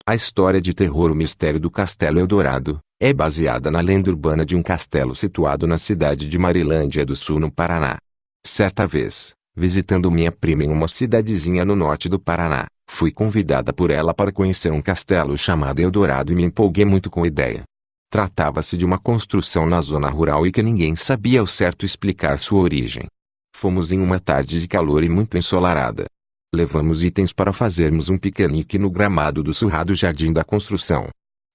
A história de terror O Mistério do Castelo Eldorado é baseada na lenda urbana de um castelo situado na cidade de Marilândia do Sul, no Paraná. Certa vez, visitando minha prima em uma cidadezinha no norte do Paraná, fui convidada por ela para conhecer um castelo chamado Eldorado e me empolguei muito com a ideia. Tratava-se de uma construção na zona rural e que ninguém sabia ao certo explicar sua origem. Fomos em uma tarde de calor e muito ensolarada. Levamos itens para fazermos um piquenique no gramado do surrado jardim da construção.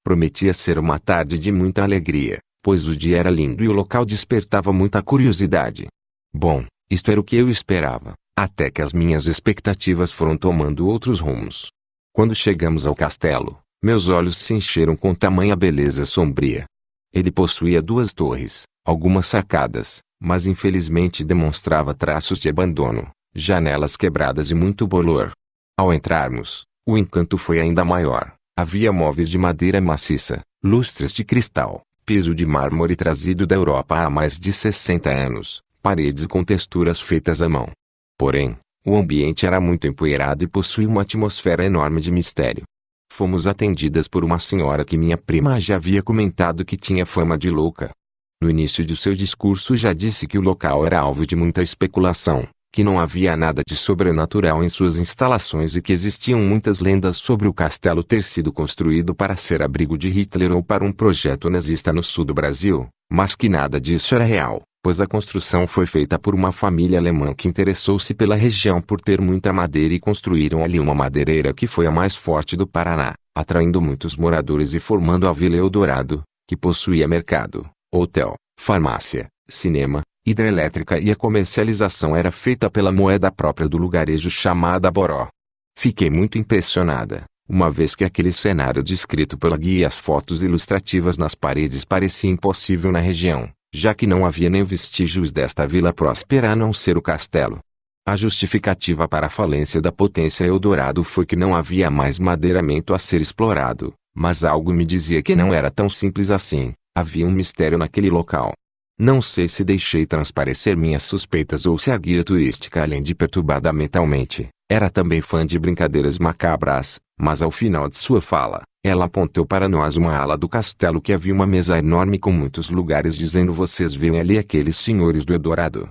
Prometia ser uma tarde de muita alegria, pois o dia era lindo e o local despertava muita curiosidade. Bom, isto era o que eu esperava, até que as minhas expectativas foram tomando outros rumos. Quando chegamos ao castelo, meus olhos se encheram com tamanha beleza sombria. Ele possuía 2 torres, algumas arcadas, mas infelizmente demonstrava traços de abandono, janelas quebradas e muito bolor. Ao entrarmos, o encanto foi ainda maior. Havia móveis de madeira maciça, lustres de cristal, piso de mármore trazido da Europa há mais de 60 anos, paredes com texturas feitas à mão. Porém, o ambiente era muito empoeirado e possuía uma atmosfera enorme de mistério. Fomos atendidas por uma senhora que minha prima já havia comentado que tinha fama de louca. No início de seu discurso já disse que o local era alvo de muita especulação, que não havia nada de sobrenatural em suas instalações e que existiam muitas lendas sobre o castelo ter sido construído para ser abrigo de Hitler ou para um projeto nazista no sul do Brasil, mas que nada disso era real, pois a construção foi feita por uma família alemã que interessou-se pela região por ter muita madeira e construíram ali uma madeireira que foi a mais forte do Paraná, atraindo muitos moradores e formando a Vila Eldorado, que possuía mercado, hotel, farmácia, cinema, hidrelétrica e a comercialização era feita pela moeda própria do lugarejo chamada Boró. Fiquei muito impressionada, uma vez que aquele cenário descrito pela guia e as fotos ilustrativas nas paredes parecia impossível na região, já que não havia nem vestígios desta vila próspera a não ser o castelo. A justificativa para a falência da potência Eldorado foi que não havia mais madeiramento a ser explorado, mas algo me dizia que não era tão simples assim, havia um mistério naquele local. Não sei se deixei transparecer minhas suspeitas ou se a guia turística, além de perturbada mentalmente, era também fã de brincadeiras macabras, mas ao final de sua fala, ela apontou para nós uma ala do castelo que havia uma mesa enorme com muitos lugares dizendo: vocês veem ali aqueles senhores do Eldorado.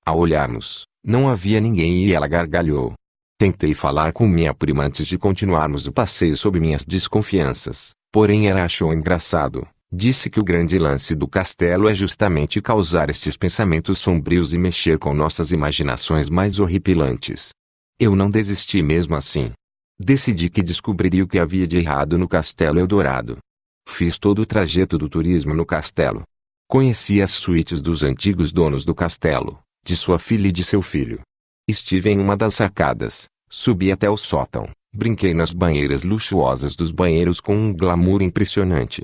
Ao olharmos, não havia ninguém e ela gargalhou. Tentei falar com minha prima antes de continuarmos o passeio sobre minhas desconfianças, porém ela achou engraçado. Disse que o grande lance do castelo é justamente causar estes pensamentos sombrios e mexer com nossas imaginações mais horripilantes. Eu não desisti mesmo assim. Decidi que descobriria o que havia de errado no Castelo Eldorado. Fiz todo o trajeto do turismo no castelo. Conheci as suítes dos antigos donos do castelo, de sua filha e de seu filho. Estive em uma das arcadas, subi até o sótão, brinquei nas banheiras luxuosas dos banheiros com um glamour impressionante.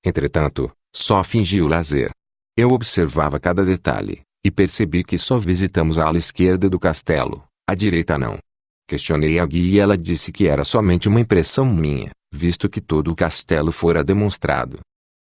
Entretanto, só fingi o lazer. Eu observava cada detalhe, e percebi que só visitamos a ala esquerda do castelo, a direita não. Questionei a guia e ela disse que era somente uma impressão minha, visto que todo o castelo fora demonstrado.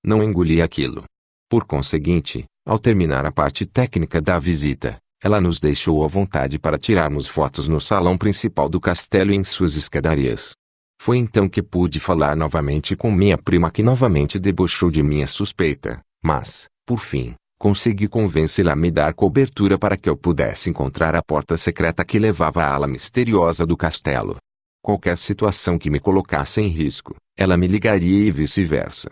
Não engoli aquilo. Por conseguinte, ao terminar a parte técnica da visita, ela nos deixou à vontade para tirarmos fotos no salão principal do castelo e em suas escadarias. Foi então que pude falar novamente com minha prima, que novamente debochou de minha suspeita, mas, por fim, consegui convencê-la a me dar cobertura para que eu pudesse encontrar a porta secreta que levava à ala misteriosa do castelo. Qualquer situação que me colocasse em risco, ela me ligaria e vice-versa.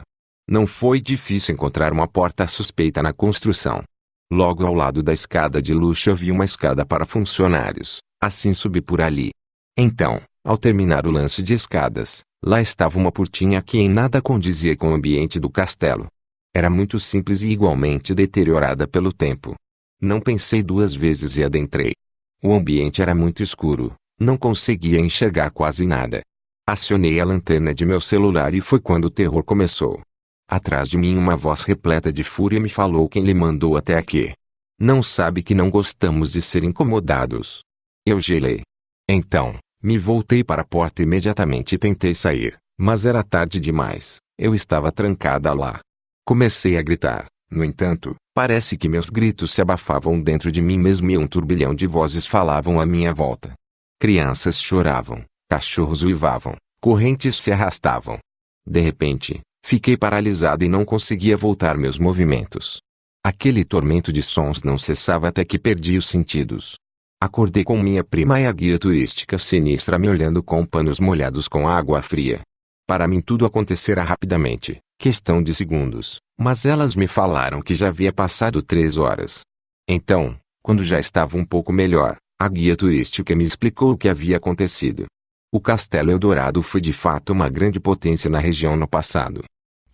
Não foi difícil encontrar uma porta suspeita na construção. Logo ao lado da escada de luxo havia uma escada para funcionários, assim subi por ali. Então, ao terminar o lance de escadas, lá estava uma portinha que em nada condizia com o ambiente do castelo. Era muito simples e igualmente deteriorada pelo tempo. Não pensei 2 vezes e adentrei. O ambiente era muito escuro, não conseguia enxergar quase nada. Acionei a lanterna de meu celular e foi quando o terror começou. Atrás de mim uma voz repleta de fúria me falou: quem lhe mandou até aqui? Não sabe que não gostamos de ser incomodados? Eu gelei. Então, me voltei para a porta imediatamente e tentei sair, mas era tarde demais, eu estava trancada lá. Comecei a gritar, no entanto, parece que meus gritos se abafavam dentro de mim mesmo e um turbilhão de vozes falavam à minha volta. Crianças choravam, cachorros uivavam, Correntes se arrastavam. De repente, fiquei paralisado e não conseguia voltar meus movimentos. Aquele tormento de sons não cessava até que perdi os sentidos. Acordei com minha prima e a guia turística sinistra me olhando com panos molhados com água fria. Para mim tudo acontecera rapidamente, questão de segundos, mas elas me falaram que já havia passado 3 horas. Então, quando já estava um pouco melhor, a guia turística me explicou o que havia acontecido. O Castelo Eldorado foi de fato uma grande potência na região no passado.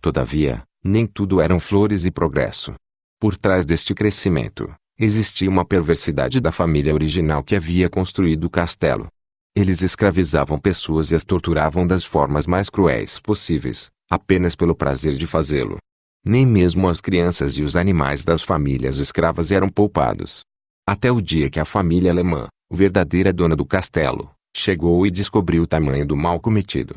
Todavia, nem tudo eram flores e progresso. Por trás deste crescimento, existia uma perversidade da família original que havia construído o castelo. Eles escravizavam pessoas e as torturavam das formas mais cruéis possíveis, apenas pelo prazer de fazê-lo. Nem mesmo as crianças e os animais das famílias escravas eram poupados. Até o dia que a família alemã, verdadeira dona do castelo, chegou e descobriu o tamanho do mal cometido.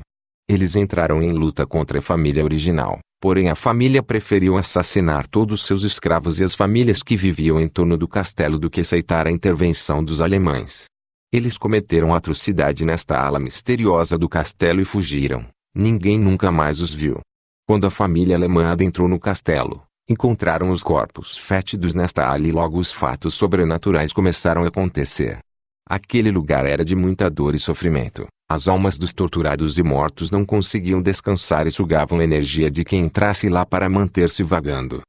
Eles entraram em luta contra a família original, porém a família preferiu assassinar todos seus escravos e as famílias que viviam em torno do castelo do que aceitar a intervenção dos alemães. Eles cometeram atrocidade nesta ala misteriosa do castelo e fugiram. Ninguém nunca mais os viu. Quando a família alemã adentrou no castelo, encontraram os corpos fétidos nesta ala e logo os fatos sobrenaturais começaram a acontecer. Aquele lugar era de muita dor e sofrimento. As almas dos torturados e mortos não conseguiam descansar e sugavam a energia de quem entrasse lá para manter-se vagando.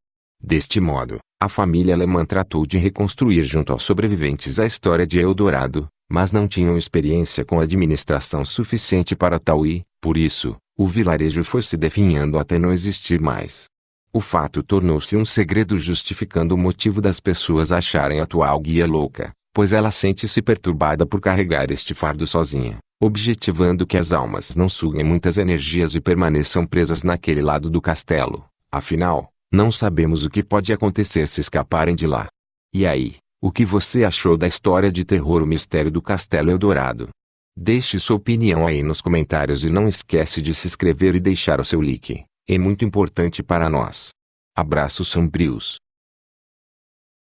Deste modo, a família alemã tratou de reconstruir junto aos sobreviventes a história de Eldorado, mas não tinham experiência com administração suficiente para tal e, por isso, o vilarejo foi se definhando até não existir mais. O fato tornou-se um segredo justificando o motivo das pessoas acharem a atual guia louca, pois ela sente-se perturbada por carregar este fardo sozinha, objetivando que as almas não suguem muitas energias e permaneçam presas naquele lado do castelo. Afinal, não sabemos o que pode acontecer se escaparem de lá. E aí, o que você achou da história de terror O Mistério do Castelo Eldorado? Deixe sua opinião aí nos comentários e não esquece de se inscrever e deixar o seu like. É muito importante para nós. Abraços sombrios.